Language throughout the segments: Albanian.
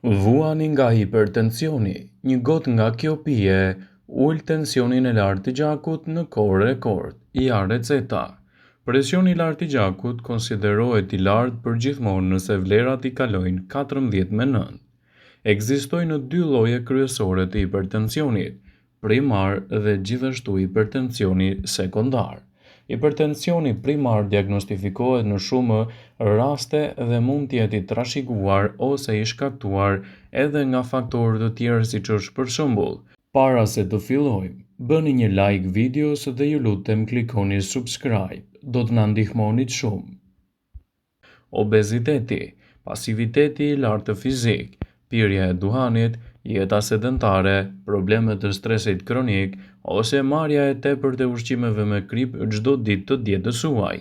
Vuani nga hipertensioni. Një gotë nga kjo pije ul tensionin e lartë të gjakut në kohë rekord. Ja receta. Presioni i lartë i gjakut konsiderohet i lartë përgjithmonë nëse vlerat i kalojnë 14/9. Ekzistojnë dy lloje kryesore të hipertensionit, primar dhe gjithashtu hipertensioni sekondar. Hipertensioni primar diagnostifikohet në shumë raste dhe mund të jetë i trashëguar ose i shkaktuar edhe nga faktorë të tjerë siç është për shembull. Para se të fillojmë, bëni një like videos dhe ju lutem klikoni subscribe, do të na ndihmonit shumë. Obeziteti, pasiviteti i lartë fizik, pirja e duhanit, jeta sedentare, probleme të stresit kronik ose marrja e tepërt e ushqimeve me krip çdo ditë të dietës suaj.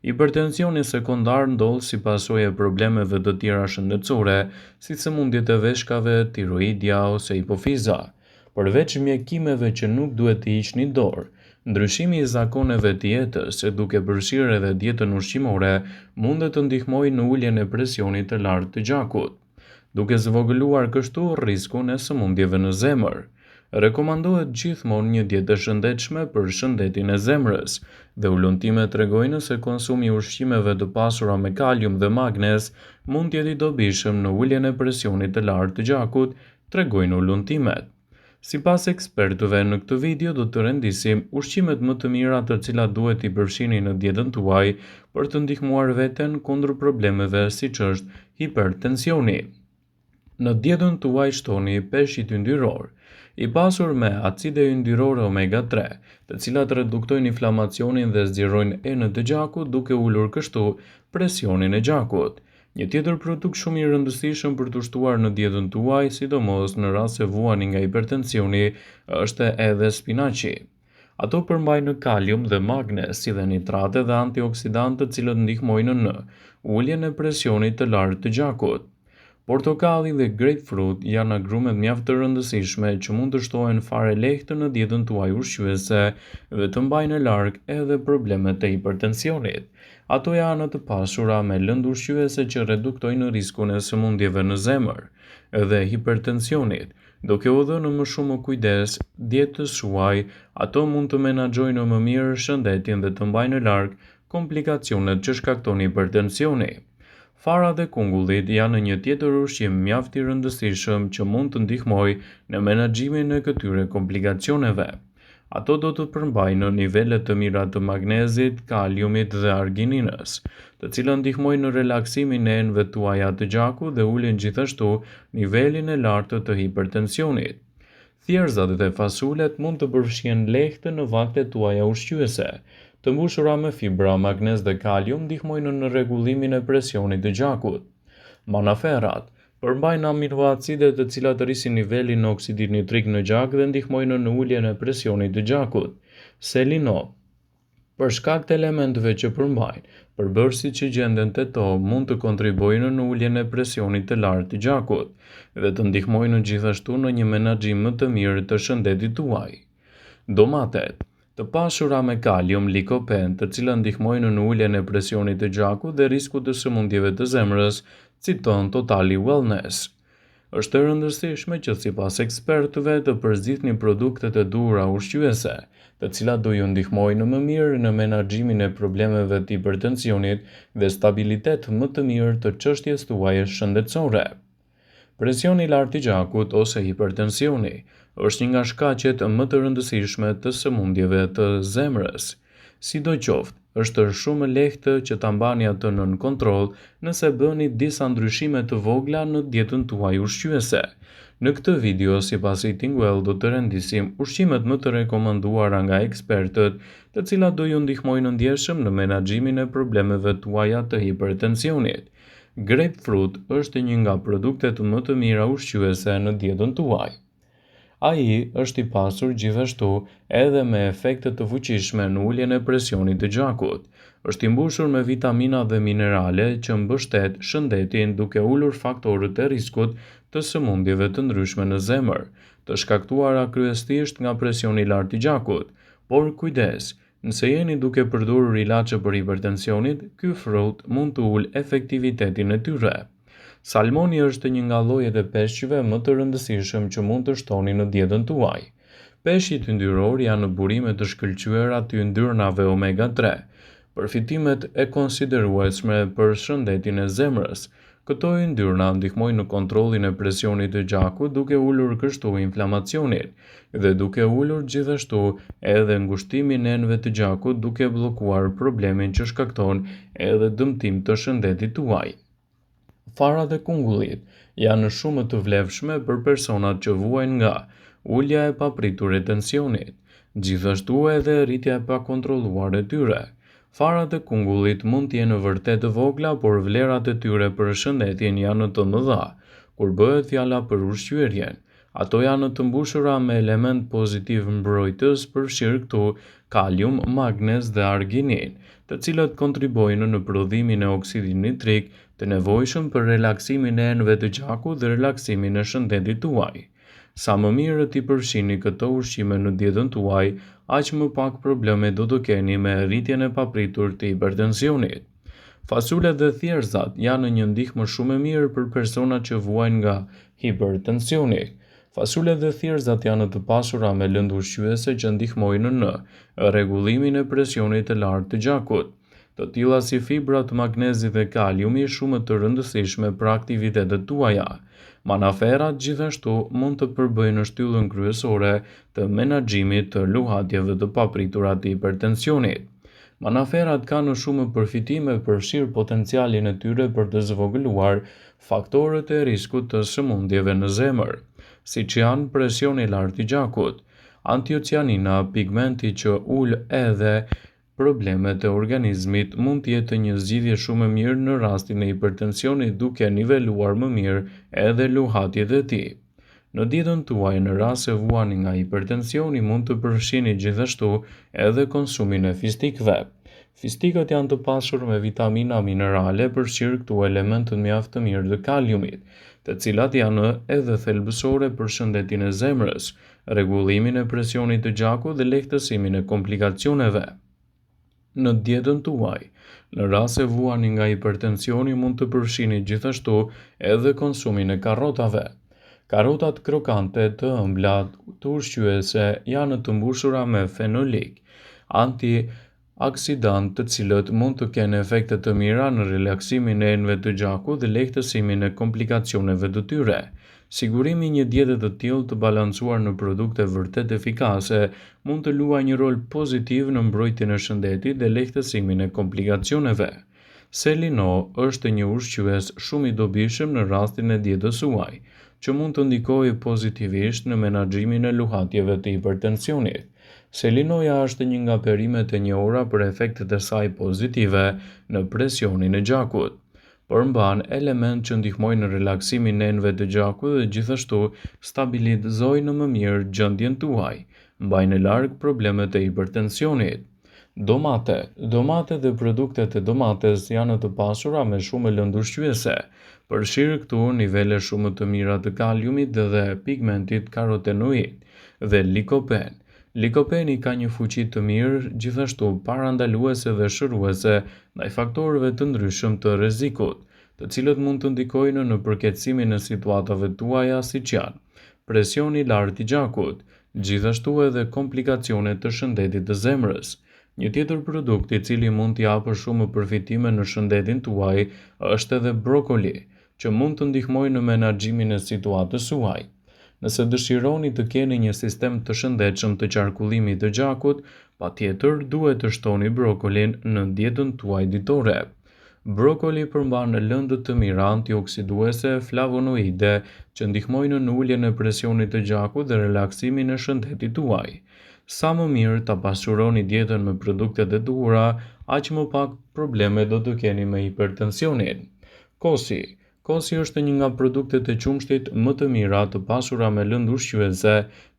Hipertensioni sekondar ndodh si pasojë e problemeve të tjera shëndetësore, si sëmundjet e veshkave, tiroidja ose hipofiza. Përveç mjekimeve që nuk duhet të hiqni dorë, ndryshimi i zakoneve të jetës, duke përfshirë edhe dietën ushqimore, mund të ndihmojë në uljen e presionit të lartë të gjakut, duke zvogëluar kështu riskun e sëmundjeve në zemër. Rekomandohet gjithmonë një dietë e shëndetshme për shëndetin e zemrës, dhe ulëntimet tregojnë se konsumi i ushqimeve të pasura me kalium dhe magnez mund të jetë i dobishëm në uljen e presionit të lartë të gjakut, tregojnë ulëntimet. Sipas ekspertëve, në këtë video do të rendisim ushqimet më të mira të cilat duhet i përfshini në dietën tuaj për të ndihmuar veten kundër problemeve siç është hipertensioni. Në dietën tuaj shtoni peshqit yndyror, i pasur me acide yndyrore omega 3, të cilat reduktojnë inflamacionin dhe zgjerojnë enët e gjakut duke ulur kështu presionin e gjakut. Një tjetër produkt shumë i rëndësishëm për të shtuar në dietën tuaj, sidomos në rast se vuani nga hipertensioni, është edhe spinaqi. Ato përmbajnë kalium dhe magnez, si dhe nitrate dhe antioksidantë të cilët ndihmojnë në uljen e presionit të lartë të gjakut. Portokalli dhe grapefruit janë agrumet mjaft të rëndësishme që mund të shtohen fare lehtë në dietën tuaj ushqyese dhe të mbajnë larg edhe problemet e hipertensionit. Ato janë të pasura me lëndë ushqyese që reduktojnë riskun e sëmundjeve në zemër dhe hipertensionit. Duke u dhënë më shumë kujdes dietës suaj, ato mund të menaxhojnë më mirë shëndetin dhe të mbajnë larg komplikacionet që shkakton hipertensioni. Fara dhe kungullit janë një tjetër ushqim mjaft i rëndësishëm që mund të ndihmojë në menaxhimin e këtyre komplikacioneve. Ato do të përmbajnë nivele të mira të magnezit, kaliumit dhe argininës, të cilat ndihmojnë në relaksimin e enëve tuaja të gjakut dhe ulin gjithashtu nivelin e lartë të hipertensionit. Thjerrzat dhe fasulet mund të përfshihen lehtë në vaktet tuaja ushqyese. Të mbushura me fibra, magnez dhe kalium ndihmojnë në rregullimin e presionit të gjakut. Manaferat përmbajnë aminoacide të cilat rrisin nivelin e oksidit nitrik në gjak dhe ndihmojnë në uljen e presionit të gjakut. Selino, për shkak të elementeve që përmbajnë, përbërësit që gjenden te to mund të kontribuojnë në uljen e presionit të lartë të gjakut dhe të ndihmojnë gjithashtu në një menaxhim më të mirë të shëndetit tuaj. Domatet, të pasura me kalium, likopen, të cilat ndihmojnë në uljen e presionit të gjakut dhe riskut të sëmundjeve të zemrës, citon Totally Wellness. Është e rëndësishme që sipas ekspertëve të përzgjidhni produktet e duhura ushqyese, të cilat do ju ndihmojnë më mirë në menaxhimin e problemeve të hipertensionit dhe stabilitet më të mirë të çështjes tuaje shëndetësore. Presioni i lartë i gjakut ose hipertensioni është një nga shkaqet më të rëndësishme të sëmundjeve të zemrës. Sidoqoftë, është shumë lehtë që ta mbani atë nën kontroll nëse bëni disa ndryshime të vogla në dietën tuaj ushqyese. Në këtë video, sipas Eating Well, do të rendisim ushqimet më të rekomanduara nga ekspertët, të cilat do ju ndihmojnë ndjeshëm në menaxhimin e problemeve tuaja të hipertensionit. Grapefruit është një nga produktet më të mira ushqyese në dietën tuaj. Ai është i pasur gjithashtu edhe me efekte të fuqishme në uljen e presionit të gjakut. Është i mbushur me vitamina dhe minerale që mbështet shëndetin duke ulur faktorët e riskut të sëmundjeve të ndryshme në zemër, të shkaktuara kryesisht nga presioni i lartë i gjakut. Por kujdes, nëse jeni duke përdorur ilaçe për hipertensionit, ky frut mund të ulë efektivitetin e tyre. Salmoni është një nga llojet e peshqive më të rëndësishëm që mund të shtoni në dietën tuaj. Peshqit yndyror janë burime të shkëlqyera të yndyrnave omega-3, përfitimet e konsiderueshme për shëndetin e zemrës. Këto yndyrna ndihmojnë në kontrollin e presionit të gjakut duke ulur kështu inflamacionin dhe duke ulur gjithashtu edhe ngushtimin e enëve të gjakut duke bllokuar problemin që shkakton edhe dëmtim të shëndetit tuaj. Farat e kungullit janë shumë të vlefshme për personat që vuajnë nga ulja e papritur e tensionit, gjithashtu edhe rritja e pakontrolluar e tyre. Farat e kungullit mund të jenë vërtet të vogla, por vlerat e tyre për shëndetin janë të mëdha. Kur bëhet fjala për ushqyerjen, ato janë të mbushura me element pozitiv mbrojtës, përfshirë këtu kalium, magnez dhe arginin, të cilët kontribojnë në prodhimin e oksidit nitrik të nevojshëm për relaksimin e enëve të gjakut dhe relaksimin e shëndetit tuaj. Sa më mirë t'i përfshini këto ushqime në dietën tuaj, aq më pak probleme do të keni me rritjen e papritur të hipertensionit. Fasulet dhe thjerrzat janë një ndihmë shumë e mirë për personat që vuajnë nga hipertensioni. Fasulet dhe thjerrzat janë të pasura me lëndë ushqyese që ndihmojnë në rregullimin e presionit të lartë të gjakut. Të tilla si fibrat, magnezi dhe kaliumi shumë të rëndësishme për aktivitetet tuaja. Manaferat gjithashtu mund të përbëjnë shtyllën kryesore të menaxhimit të luhatjeve të papritura të hipertensionit. Manaferat kanë shumë përfitime përfshirë potencialin e tyre për të zvogëluar faktorët e riskut të sëmundjeve në zemër, siç janë presioni i lartë i gjakut, antocianina, pigmenti që ul edhe problemet e organizmit mund të jetë një zgjidhje shumë e mirë në rastin e hipertensionit duke niveluar më mirë edhe luhatjet e tij. Në dietën tuaj në rast se vuani nga hipertensioni mund të përfshini gjithashtu edhe konsumin e fistikëve. Fistikët janë të pasur me vitamina minerale përfshirë këtu elementët mjaft të mirë të kaliumit, të cilat janë edhe thelbësore për shëndetin e zemrës, rregullimin e presionit të gjakut dhe lehtësimin e komplikacioneve. Në dietën tuaj, në rast se vuani nga hipertensioni mund të përfshini gjithashtu edhe konsumin e karrotave. Karrotat krokante të ëmbla të ushqyese janë të mbushura me fenolik, antioksidant të cilët mund të kenë efekte të mira në relaksimin e enëve të gjakut dhe lehtësimin e komplikacioneve të tyre. Sigurimi një diete të tillë të balancuar në produkte vërtet efikase mund të luajë një rol pozitiv në mbrojtjen e shëndetit dhe lehtësimin e komplikacioneve. Selino është një ushqyes shumë i dobishëm në rastin e dietës suaj, që mund të ndikojë pozitivisht në menaxhimin e luhatjeve të hipertensionit. Selinoja është një nga perimet e njohura për efektet e saj pozitive në presionin e gjakut. Përmban element që ndihmojnë në relaksimin e enëve të gjakut dhe gjithashtu stabilizojnë më mirë gjendjen tuaj, mbajnë larg problemet e hipertensionit. Domate dhe produktet e domates janë të pasura me shumë lëndë ushqyese, përfshirë këtu nivele shumë të mira të kaliumit dhe pigmentit karotenoid dhe likopen. Likopeni ka një fuqi të mirë gjithashtu parandaluese dhe shëruese ndaj faktorëve të ndryshëm të rrezikut, të cilët mund të ndikojnë në përkeçësimin e situatave tuaja siç janë presioni i lartë i gjakut, gjithashtu edhe komplikacionet të shëndetit të zemrës. Një tjetër produkt i cili mund t'i japë shumë përfitime në shëndetin tuaj është edhe brokoli, që mund të ndihmojë në menaxhimin e situatës suaj. Nëse dëshironi të keni një sistem të shëndetshëm të qarkullimit të gjakut, patjetër duhet të shtoni brokolin në dietën tuaj ditore. Brokoli përmban lëndë të mira antioksiduese, flavonoide, që ndihmojnë në uljen e presionit të gjakut dhe relaksimin e shëndetit tuaj. Sa më mirë ta pasuroni dietën me produktet e duhura, aq më pak probleme do të keni me hipertensionin. Kosi është një nga produktet e qumshtit më të mira të pasura me lëndë ushqyese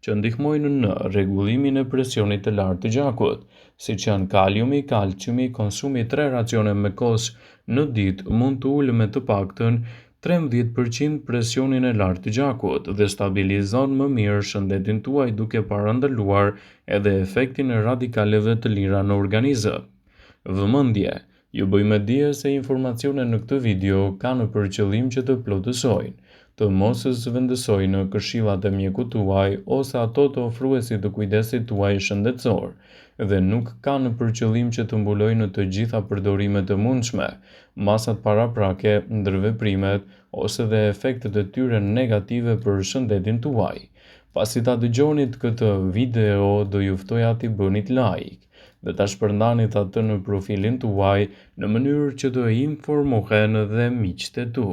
që ndihmojnë në rregullimin e presionit të lartë të gjakut, siç janë kaliumi, kalciumi. Konsumi 3 racione me kos në ditë mund të ulë me të paktën 13% presionin e lartë të gjakut dhe stabilizon më mirë shëndetin tuaj duke parandaluar edhe efektin e radikaleve të lira në organizëm. Vëmendje. Ju bëjmë dije se informacionet në këtë video kanë për qëllim që të plotësojnë, të mos vendosojnë këshillat e mjekut tuaj ose ato të ofruesit të kujdesit tuaj shëndetësor, dhe nuk kanë për qëllim që të mbulojnë të gjitha përdorimet e mundshme, masat paraprake, ndërveprimet ose dhe efektet e tyre negative për shëndetin tuaj. Pasi ta dëgjonit këtë video, do ju ftoja t'i bënit like dhe ta shpërndanit atë në profilin tuaj në mënyrë që të informohen dhe miqtë e tu.